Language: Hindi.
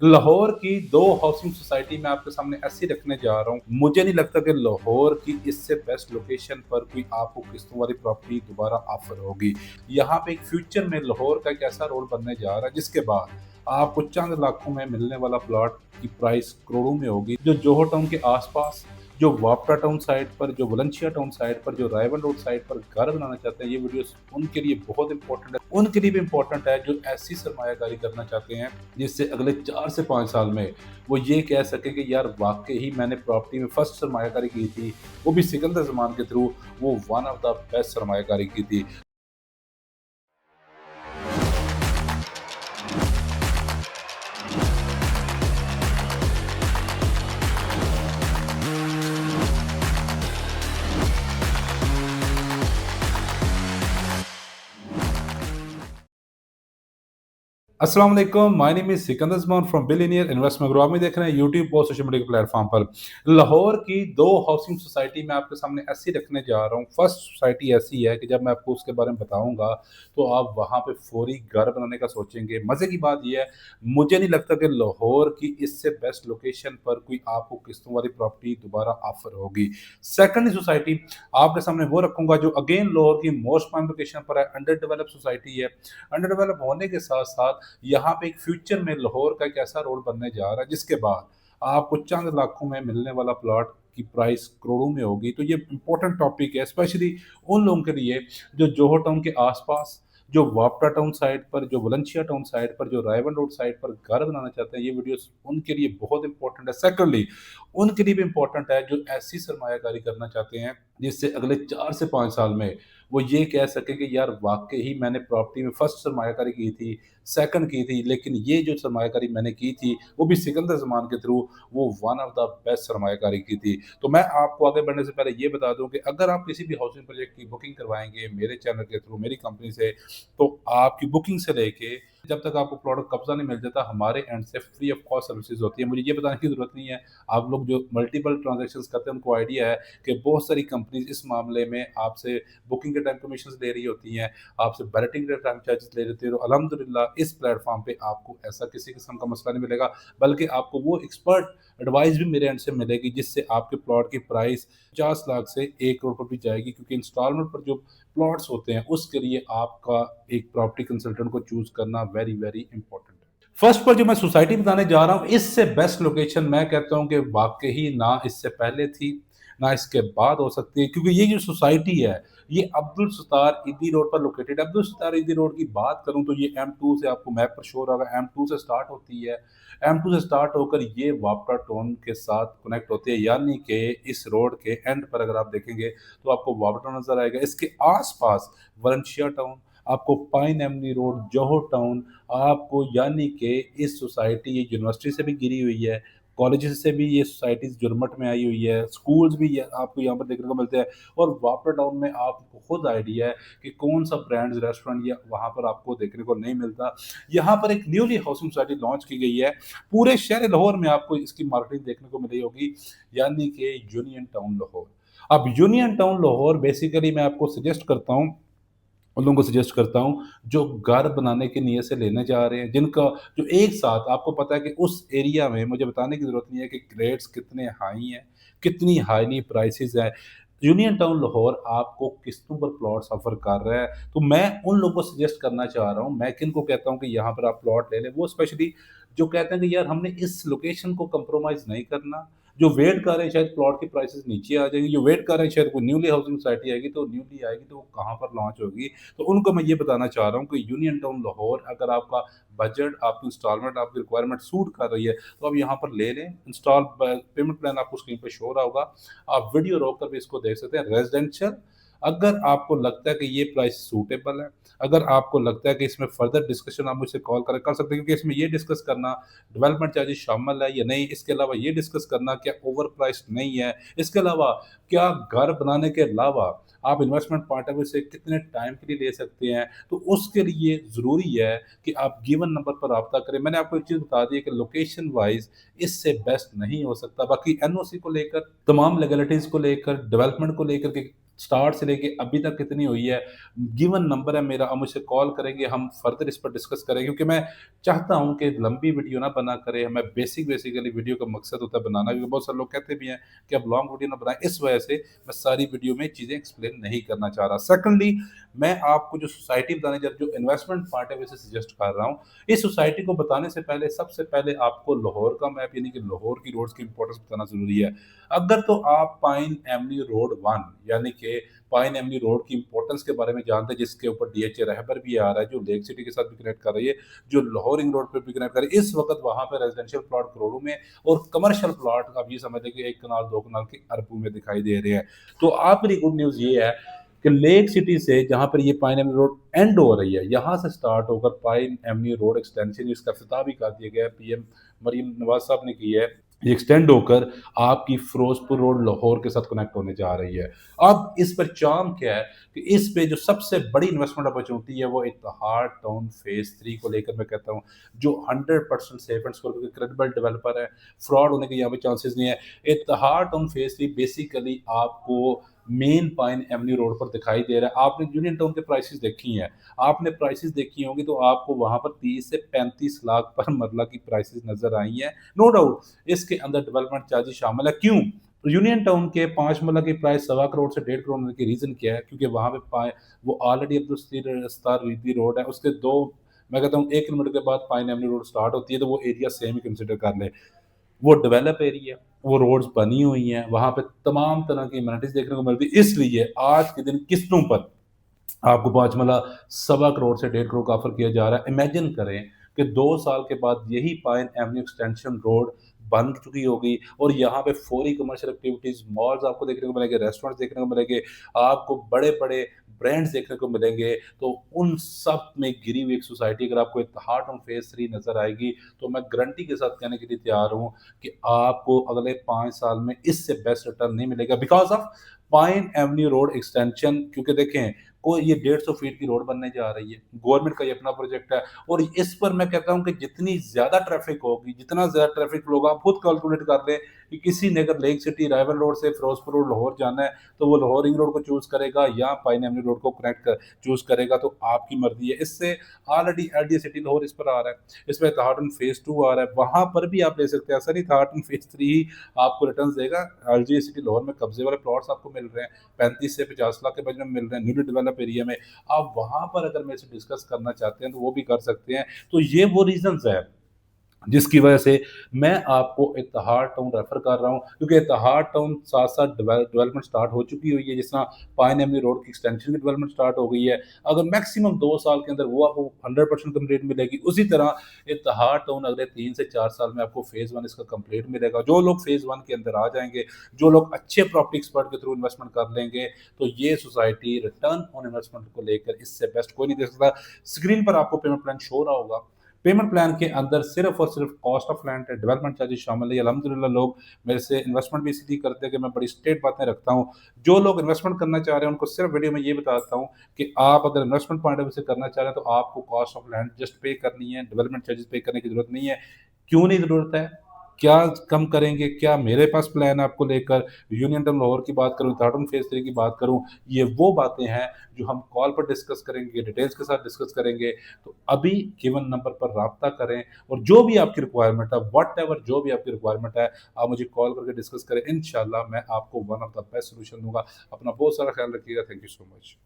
लाहौर की दो हाउसिंग सोसाइटी मैं आपके सामने ऐसी रखने जा रहा हूँ। मुझे नहीं लगता कि लाहौर की इससे बेस्ट लोकेशन पर कोई आपको किस्तों वाली प्रॉपर्टी दोबारा ऑफर होगी। यहाँ पे एक फ्यूचर में लाहौर का एक ऐसा रोड बनने जा रहा है जिसके बाद आपको चंद लाखों में मिलने वाला प्लॉट की प्राइस करोड़ों में होगी। जो जोहर टाउन के आसपास, जो वापरा टाउन साइड पर, जो वलंशिया टाउन साइड पर, जो रायवन रोड साइड पर घर बनाना चाहते हैं, ये वीडियो उनके लिए बहुत इंपॉर्टेंट है। उनके लिए भी इंपॉर्टेंट है जो ऐसी सरमायाकारी करना चाहते हैं जिससे अगले 4 से 5 साल में वो ये कह सकें कि यार वाक़ई ही मैंने प्रॉपर्टी में फर्स्ट सरमायाकारी की थी, वो भी सिकंदर ज़मान के थ्रू, वो वन ऑफ द बेस्ट सरमायाकारी की थी। अस्सलाम वालेकुम, my name is Sikandar Usman from billionaire investment group. आप मुझे देख रहे हैं यूट्यूब और सोशल मीडिया के प्लेटफॉर्म पर। लाहौर की 2 हाउसिंग सोसाइटी मैं आपके सामने ऐसी रखने जा रहा हूँ। फर्स्ट सोसाइटी ऐसी है कि जब मैं आपको उसके बारे में बताऊँगा, तो आप वहाँ पे फौरी घर बनाने का सोचेंगे। मज़े की बात ये है, मुझे नहीं लगता कि लाहौर की इससे बेस्ट लोकेशन पर कोई आपको किस्तों वाली प्रॉपर्टी दोबारा ऑफ़र होगी। सेकंड सोसाइटी आपके सामने वो रखूँगा जो अगेन लाहौर की मोस्ट प्राइम लोकेशन पर है, अंडर डेवलप्ड सोसाइटी है। अंडर डेवलप होने के साथ-साथ यहाँ पे एक फ्यूचर में लाहौर का एक ऐसा रोड बनने जा रहा है जिसके बाद आपको चंद लाखों में मिलने वाला प्लॉट की प्राइस करोड़ों में होगी। तो ये इम्पोर्टेंट टॉपिक है स्पेशली उन लोगों के लिए जो जोहर टाउन के आसपास, जो वापटा टाउन साइड पर, जो वलंशिया टाउन साइड पर, जो रायवन रोड साइड पर घर बनाना चाहते हैं। ये वीडियो उनके लिए बहुत इंपॉर्टेंट है। सेकंडली उनके लिए भी इंपॉर्टेंट है जो ऐसी सरमायाकारी करना चाहते हैं जिससे अगले 4 से 5 साल में वो ये कह सकें कि यार वाक़ई ही मैंने प्रॉपर्टी में फर्स्ट सरमायाकारी की थी, सेकंड की थी, लेकिन ये जो सरमायाकारी मैंने की थी, वो भी सिकंदर ज़मान के थ्रू, वो वन ऑफ द बेस्ट सरमायाकारी की थी। तो मैं आपको आगे बढ़ने से पहले ये बता दूँ कि अगर आप किसी भी हाउसिंग प्रोजेक्ट की बुकिंग करवाएँगे मेरे चैनल के थ्रू, मेरी कंपनी से, तो आपकी बुकिंग से लेके जब तक आपको प्लॉट का कब्ज़ा नहीं मिल जाता, हमारे एंड से फ्री ऑफ कॉस्ट सर्विसेज़ होती है। मुझे ये बताने की ज़रूरत नहीं है, आप लोग जो मल्टीपल ट्रांज़ैक्शंस करते हैं, उनको आइडिया है कि बहुत सारी कंपनीज़ इस मामले में आपसे बुकिंग के टाइम कमीशंस ले रही होती हैं, आपसे बैलेटिंग के टाइम चार्जेस ले रही होती है। तो अल्हम्दुलिल्लाह इस प्लेटफ़ॉर्म पे आपको ऐसा किसी किस्म का मसला नहीं मिलेगा, बल्कि आपको वो एक्सपर्ट एडवाइस भी मेरे एंड से मिलेगी जिससे आपके प्लॉट की प्राइस 50 लाख से 1 करोड़ पर भी जाएगी, क्योंकि इंस्टॉलमेंट पर जो प्लॉट्स होते हैं उसके लिए आपका एक प्रॉपर्टी कंसल्टेंट को चूज़ करना वेरी, वेरी इंपॉर्टेंट है। फर्स्ट पर जो मैं सोसाइटी बताने जा रहा हूँ, इससे बेस्ट लोकेशन मैं कहता हूँ कि वाक़ई ही ना इससे पहले थी, ना इसके बाद हो सकती है, क्योंकि ये जो सोसाइटी है, ये अब्दुल सत्तार ईदी रोड पर लोकेटेड है। अब्दुल सत्तार ईदी रोड की बात करूँ तो ये M2 से आपको मैप पर शो हो रहा होगा, M2 से स्टार्ट होती है। M2 से स्टार्ट होकर ये वापरा टाउन के साथ कनेक्ट होती है, यानी कि इस रोड के एंड पर अगर आप देखेंगे तो आपको वापरा टाउन नज़र आएगा। इसके आस-पास वलंशिया टाउन, आपको पाइन एवेन्यू रोड, जोहर टाउन, आपको यानी कि इस सोसाइटी ये यूनिवर्सिटी से भी घिरी हुई है, कॉलेजेस से भी ये सोसाइटीज़ जुर्मट में आई हुई है, स्कूल्स भी ये आपको यहाँ पर देखने को मिलते हैं। और वापरा टाउन में आपको खुद आइडिया है कि कौन-सा ब्रांड्स रेस्टोरेंट या वहाँ पर आपको देखने को नहीं मिलता। यहाँ पर एक न्यूली हाउसिंग सोसाइटी लॉन्च की गई है, पूरे शहर लाहौर में आपको इसकी मार्केटिंग देखने को मिली होगी, यानी कि यूनियन टाउन लाहौर। अब यूनियन टाउन लाहौर बेसिकली मैं आपको सजेस्ट करता हूँ, उन लोगों को सजेस्ट करता हूँ जो घर बनाने की नीयत से लेने जा रहे हैं, जिनका जो एक साथ आपको पता है कि उस एरिया में, मुझे बताने की ज़रूरत नहीं है कि रेट्स कितने हाई हैं, कितनी हाईली प्राइसेज़ हैं। यूनियन टाउन लाहौर आपको किस्तों पर प्लॉट्स ऑफ़र कर रहा है, तो मैं उन लोगों को सजेस्ट करना चाह रहा हूँ, मैं किनको कहता हूँ कि यहाँ पर आप प्लॉट ले लें, वो स्पेशली जो कहते हैं कि यार हमने इस लोकेशन को कंप्रोमाइज़ नहीं करना, जो वेट कर रहे हैं शायद प्लॉट की प्राइसेज़ नीचे आ जाएँगी, जो वेट कर रहे हैं शायद कोई न्यूली हाउसिंग सोसाइटी आएगी, तो न्यूली आएगी तो वो कहाँ पर लॉन्च होगी। तो उनको मैं ये बताना चाह रहा हूँ कि यूनियन टाउन लाहौर, अगर आपका बजट, आपकी इंस्टॉलमेंट, आपकी रिक्वायरमेंट सूट कर रही है, तो आप यहाँ पर ले लें। पेमेंट प्लान आपको स्क्रीन पे शो हो रहा होगा। आप वीडियो रोक कर भी इसको देख सकते हैं। रेज़िडेंशियल, अगर आपको लगता है कि ये प्राइस सूटेबल है, अगर आपको लगता है कि इसमें फर्दर डिस्कशन आप मुझसे कॉल कर सकते हैं, क्योंकि इसमें ये डिस्कस करना डेवलपमेंट चार्जेस शामिल है या नहीं, इसके अलावा ये डिस्कस करना क्या ओवर प्राइस्ड नहीं है, इसके अलावा क्या घर बनाने के अलावा आप इन्वेस्टमेंट पॉइंट ऑफ व्यू से कितने टाइम के लिए ले सकते हैं, तो उसके लिए ज़रूरी है कि आप गिवन नंबर पर राब्ता करें। मैंने आपको एक चीज़ बता दी है कि लोकेशन वाइज़ इससे बेस्ट नहीं हो सकता। बाकी एनओसी को लेकर, तमाम लीगैलिटीज़ को लेकर, डेवलपमेंट को लेकर के स्टार्ट से लेके अभी तक कितनी हुई है, गिवन नंबर है मेरा, आप मुझसे कॉल करेंगे, हम फर्दर इस पर डिस्कस करेंगे, क्योंकि मैं चाहता हूँ कि लंबी वीडियो ना बना करें, हमें बेसिकली वीडियो का मकसद होता है बनाना, क्योंकि बहुत सारे लोग कहते भी हैं कि आप लॉन्ग वीडियो ना बनाएं, इस वजह से मैं सारी वीडियो में चीज़ें एक्सप्लेन नहीं करना चाह रहा। सेकंडली, मैं आपको जो सोसाइटी बताने जा, जो इन्वेस्टमेंट पार्ट है वैसे सजेस्ट कर रहा हूँ। इस सोसाइटी को बताने से पहले सबसे पहले आपको लाहौर का मैप यानी कि लाहौर की रोड्स की इंपॉर्टेंस बताना ज़रूरी है। अगर तो आप पाइन एवेन्यू रोड 1 यानी कि पाइन एवेन्यू रोड की इंपॉर्टेंस के बारे में जानते हैं, जिसके ऊपर डीएचए रहबर भी आ रहा है, जो लेक सिटी के साथ भी कनेक्ट कर रही है, जो लाहौर रिंग रोड पे भी कनेक्ट कर रही है। इस वक्त वहां पे रेजिडेंशियल प्लॉट करोड़ों में और कमर्शियल प्लॉट आप ये समझ लें कि 1 कनाल 2 कनाल के अरबों में दिखाई दे रहे हैं। तो आपकी गुड न्यूज़ ये है कि लेक सिटी से जहां पर ये पाइन एवेन्यू रोड एंड हो रही है, यहां से स्टार्ट होकर पाइन एवेन्यू रोड एक्सटेंशन जिसका इफ्तिताह भी कर दिया गया है, पीएम मरीम नवाज साहब ने की है, ये एक्सटेंड होकर आपकी फिरोजपुर रोड लाहौर के साथ कनेक्ट होने जा रही है। अब इस पर चार्म क्या है कि इस पे जो सबसे बड़ी इन्वेस्टमेंट अपॉर्चुनिटी है वो इत्तेहाद टाउन फेज 3 को लेकर मैं कहता हूँ, जो 100% सेफ एंड सिक्योर, क्योंकि क्रेडिबल डेवलपर है, फ्रॉड होने के यहाँ पे चांसेस नहीं है। इत्तेहाद टाउन फेज 3 बेसिकली आपको मेन पाइन एवेन्यू रोड पर दिखाई दे रहा है। आपने यूनियन टाउन के प्राइसेस देखी हैं, आपने प्राइसेस देखी होंगी, तो आपको वहां पर 30 से 35 लाख पर मरला की प्राइसेस नजर आई हैं। नो डाउट इसके अंदर डेवलपमेंट चार्जेस शामिल है। क्यों? यूनियन टाउन के 5 मरला की प्राइस 1.25 करोड़ से 1.5 करोड़ होने की रीजन क्या है? क्योंकि वहां पे वो ऑलरेडी अब्दुल सत्तार रीति रोड है, उसके दो, मैं कहता हूँ 1 किलोमीटर के बाद पाइन एवेन्यू रोड स्टार्ट होती है, तो वो एरिया सेम ही कंसिडर कर ले। वो डेवलप एरिया है, वो रोड्स बनी हुई हैं, वहाँ पे तमाम तरह की एमिनिटीज़ देखने को मिलती है। इसलिए आज के दिन किस्तों पर आपको पाँचमला 1.25 करोड़ से 1.5 करोड़ का ऑफर किया जा रहा है। इमेजिन करें कि 2 साल के बाद यही पाइन एवेन्यू एक्सटेंशन रोड बन चुकी होगी और यहाँ पे फौरी कमर्शियल एक्टिविटीज़, मॉल्स आपको देखने को मिलेंगे, रेस्टोरेंट्स देखने को मिलेंगे, आपको बड़े-बड़े ब्रांड्स देखने को मिलेंगे। तो उन सब में घिरी हुई एक सोसाइटी अगर आपको इत्तेहाद ऑन फेज़ 3 नज़र आएगी, तो मैं गारंटी के साथ कहने के लिए तैयार हूँ कि आपको अगले 5 साल में इससे बेस्ट रिटर्न नहीं मिलेगा, because of pine Avenue road extension. क्योंकि देखें, कोई ये 150 फीट की रोड बनने जा रही है, गवर्नमेंट का ये अपना प्रोजेक्ट है और इस पर मैं कहता हूँ कि जितनी ज़्यादा ट्रैफ़िक होगी, जितना ज़्यादा ट्रैफ़िक फ्लो होगा, आप खुद कैलकुलेट कर लें कि किसी ने अगर लेक सिटी राइवल रोड से फिरोजपुर रोड लाहौर जाना है, तो वो लाहौर रिंग रोड को चूज़ करेगा या पाइन एवेन्यू रोड को कनेक्ट कर चूज़ करेगा, तो आपकी मर्ज़ी है। इससे ऑलरेडी एलडीए सिटी लाहौर इस पर आ रहा है, इसमें इत्तेहादन फेज़ 2 आ रहा है, वहाँ पर भी आप ले सकते हैं। ऐसा नहीं इत्तेहादन फेज़ 3 ही आपको रिटर्न्स देगा। एलडीए सिटी लाहौर में कब्ज़े वाले प्लॉट्स आपको मिल रहे हैं, 35 से 50 लाख के बजट में मिल रहे हैं, न्यूली डेवलप एरिया में। आप वहाँ पर अगर मेरे से डिस्कस करना चाहते हैं, तो वो भी कर सकते हैं। तो ये वो रीज़न्स हैं जिसकी वजह से मैं आपको इत्तेहाद टाउन रेफर कर रहा हूँ, क्योंकि इत्तेहाद टाउन साथ-साथ डेवलपमेंट स्टार्ट हो चुकी हुई है, जिस तरह पाइन एवेन्यू रोड की एक्सटेंशन की डेवलपमेंट स्टार्ट हो गई है। अगर मैक्सिमम 2 साल के अंदर वो आपको 100% कंप्लीट मिलेगी, उसी तरह इत्तेहाद टाउन अगले 3 से 4 साल में आपको फेज़ 1 इसका कंप्लीट मिलेगा। जो लोग फेज़ 1 के अंदर आ जाएँगे, जो लोग अच्छे प्रॉपर्टी एक्सपर्ट के थ्रू इन्वेस्टमेंट कर लेंगे, तो ये सोसाइटी रिटर्न ऑन इन्वेस्टमेंट को लेकर इससे बेस्ट कोई नहीं दे सकता। स्क्रीन पर आपको पेमेंट प्लान शो हो रहा होगा। पेमेंट प्लान के अंदर सिर्फ और सिर्फ कॉस्ट ऑफ लैंड है, डेवलपमेंट चार्जेस शामिल है। अल्हम्दुलिल्लाह लोग मेरे से इन्वेस्टमेंट भी इसलिए करते हैं कि मैं बड़ी स्ट्रेट बातें रखता हूँ। जो लोग इन्वेस्टमेंट करना चाह रहे हैं, उनको सिर्फ वीडियो में ये बताता हूँ कि आप अगर इन्वेस्टमेंट पॉइंट ऑफ व्यू से करना चाह रहे हैं, तो आपको कॉस्ट ऑफ लैंड जस्ट पे करनी है, डेवलपमेंट चार्जेस पे करने की ज़रूरत नहीं है। क्यों नहीं ज़रूरत है? क्या कम करेंगे? क्या मेरे पास प्लान है आपको लेकर? यूनियन टाउन लाहौर की बात करूँ, इत्तेहाद फेज़ 3 की बात करूँ, ये वो बातें हैं जो हम कॉल पर डिस्कस करेंगे, डिटेल्स के साथ डिस्कस करेंगे। तो अभी गिवन नंबर पर राब्ता करें और जो भी आपकी रिक्वायरमेंट है, व्हाटएवर जो भी आपकी रिक्वायरमेंट है, आप मुझे कॉल करके डिस्कस करें। इंशाल्लाह मैं आपको one of the best solution दूँगा। अपना बहुत सारा ख्याल रखिएगा। Thank you so much.